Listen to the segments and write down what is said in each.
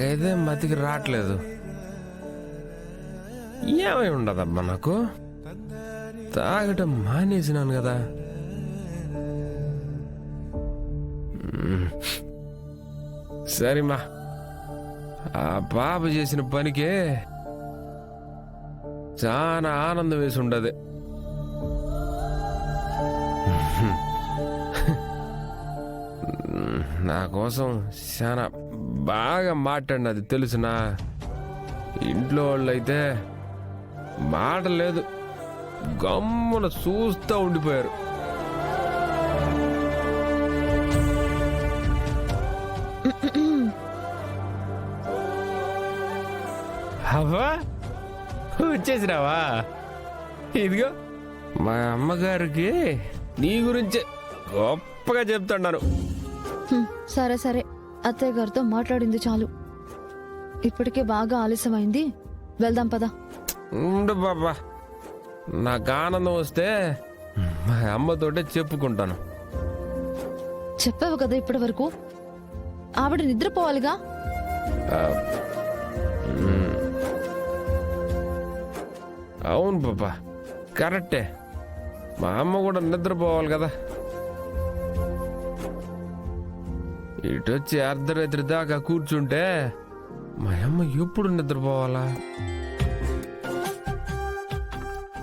నాకైతే మతికి రావట్లేదు. ఏమై ఉండదమ్మా నాకు, తాగటం మానేసినాను కదా. సరేమా, ఆ పాప చేసిన పనికే చాలా ఆనందం వేసి ఉండదు. నా కోసం చాలా బాగా మాట్లాడినది తెలుసునా. ఇంట్లో వాళ్ళు అయితే మాట లేదు, గమ్మున చూస్తూ ఉండిపోయారు. అవ్వా వచ్చేసినావా? ఇదిగో మా అమ్మగారికి నీ గురించి గొప్పగా చెప్తున్నాను. సరే సరే, అత్తయ్య గారితో మాట్లాడింది చాలు. ఇప్పటికే బాగా ఆలస్యమైంది, వెళ్దాం పదా. ఉండు బాబా, నాకు ఆనందం వస్తే మా అమ్మతోటే చెప్పుకుంటాను. చెప్పావు కదా ఇప్పటి వరకు, ఆవిడ నిద్రపోవాలిగా. అవును బాబా, కరెక్టే. మా అమ్మ కూడా నిద్రపోవాలి కదా. ఇటొచ్చి అర్ధరాత్రి దాకా కూర్చుంటే మా అమ్మ ఎప్పుడు నిద్రపోవాలా?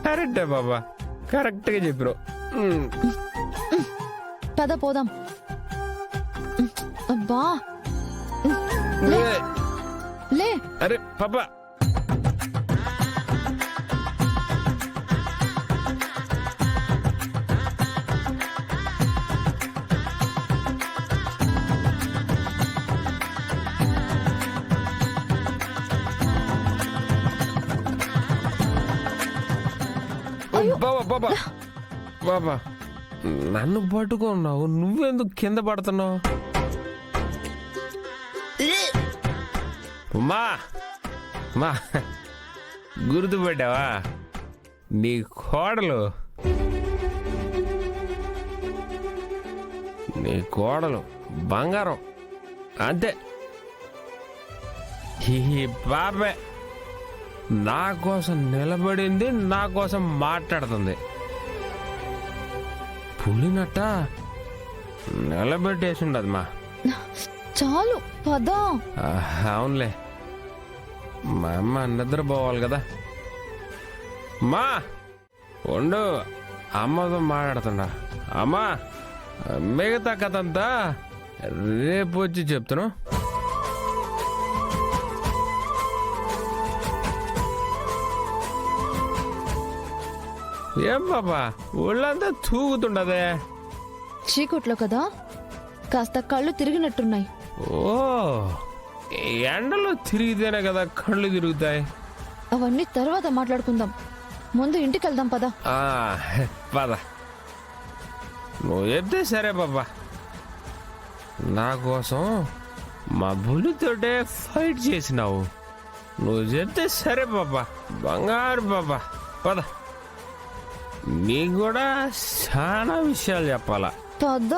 కరెక్టే బాబా, కరెక్ట్గా చెప్పినావు. పద పోదాం. అబ్బా లే. అరే పాపా, బాబా బాబా బాబా, నన్ను పట్టుకున్నావు, నువ్వెందుకు కింద పడుతున్నావు? మా మా గుర్తుపెట్టావా? నీ కోడలు బంగారం అంతే. ఈ పాపే నా కోసం నిలబడింది, నా కోసం మాట్లాడుతుంది. పులినట్ట నిలబెట్టేసి ఉండదు మా. చాలు పద. అవునులే, మా అమ్మ నిద్రపోవాలి కదా. మా ఉండు, అమ్మతో మాట్లాడుతుండా. అమ్మా, మిగతా కథ అంతా రేపు వచ్చి చెప్తాను. ఏం బాబా, ఒళ్ళంతా తూగుతుండదే. చీకట్లో కదా, కాస్త కళ్ళు తిరిగినట్టున్నాయి. ఓ, ఎండలో తిరిగితేనే కదా కళ్ళు తిరుగుతాయి. అవన్నీ తర్వాత మాట్లాడుకుందాం, ముందు ఇంటికి వెళ్దాం పద. పద, నువ్వు చెప్తే సరే బాబా. నా కోసం మా బుల్లితోటే ఫైట్ చేసినావు, నువ్వు చెప్తే సరే బాబా. బంగారు బాబా, పద. నీకు కూడా చాలా విషయాలు చెప్పాలా. పద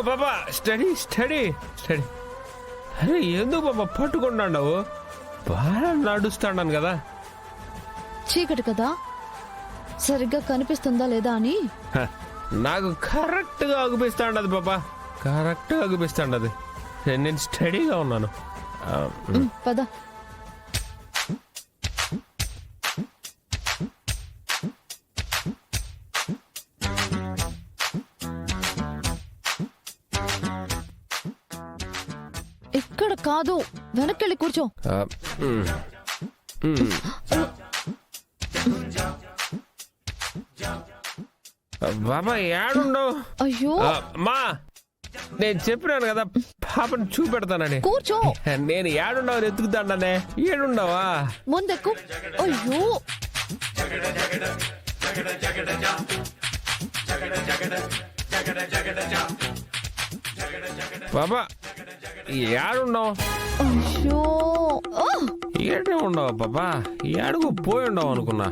బాబా. Study study study. అరే ఎందుకు బాబా పట్టుకున్నావు? బాగా నడుస్తాను కదా. చీకటి కదా, సరిగ్గా కనిపిస్తుందా లేదా అని. నాకు కరెక్ట్ గా అగుపిస్తాండది బాబా, కరెక్ట్ గా అగుపిస్తాండది. నేను స్టడీగా ఉన్నాను. పద. ఇక్కడ కాదు, వెనక్కి కూర్చో. బాబా ఏడుండవు? అయ్యో మా, నేను చెప్పినాను కదా పాపని చూపెడతానని. కూర్చో. నేను ఏడుండవు ఎత్తుకుతానే. ఏడుండవా? ముందెక్కు. అయ్యో బాబా ఏడుండవు? అయ్యో ఏడే ఉండవు బాబా, ఏడుగు పోయి ఉండవు అనుకున్నా.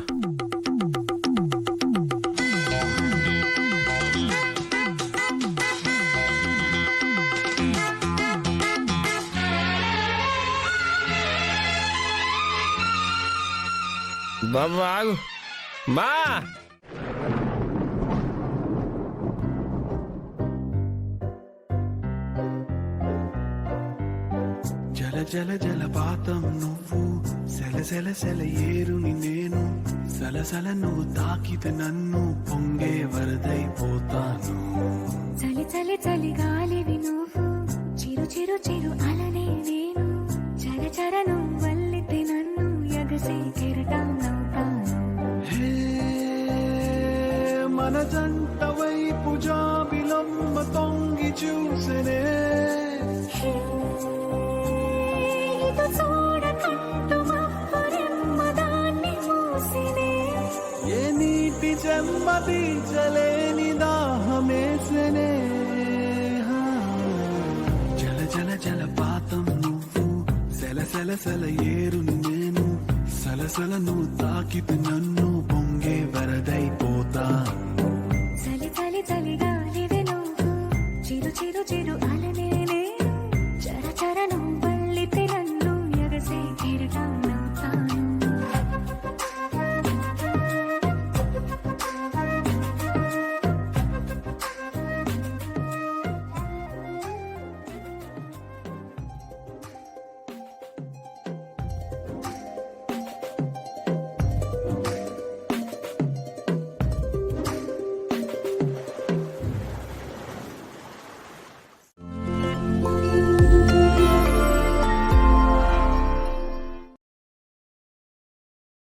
బాబా ఆగు మా జల జల జలపాతం నువ్వు సెల సెల సెల ఏరుని నేను సలసల నువ్వు తాకితే నన్ను పొంగే వరదైపోతాను చలి చలి చలి గాలివి నువ్వు చిరు చిరు చిరు అలనే నేను చర చర నువ్వు వల్లితే నన్ను ఎగసి కెరటం నవ్వుతాను హే మన జంట వైపు జాబిలమ్మ తొంగి చూసనే హే, ఇటు చూడకంటూ మబ్బురెమ్మ దాన్ని మూసినే ఏ నీటి చెమ్మ తీర్చలేని దాహమేసనే జల జల జలపాతం నువ్వు సెల సెల సెల ఏరుని నేను సలసల నువ్వు తాకితే నన్ను పొంగే వరదైపోతాను చలి చలి చలి గాలివి నువ్వు చిరు చిరు చిరు అలనే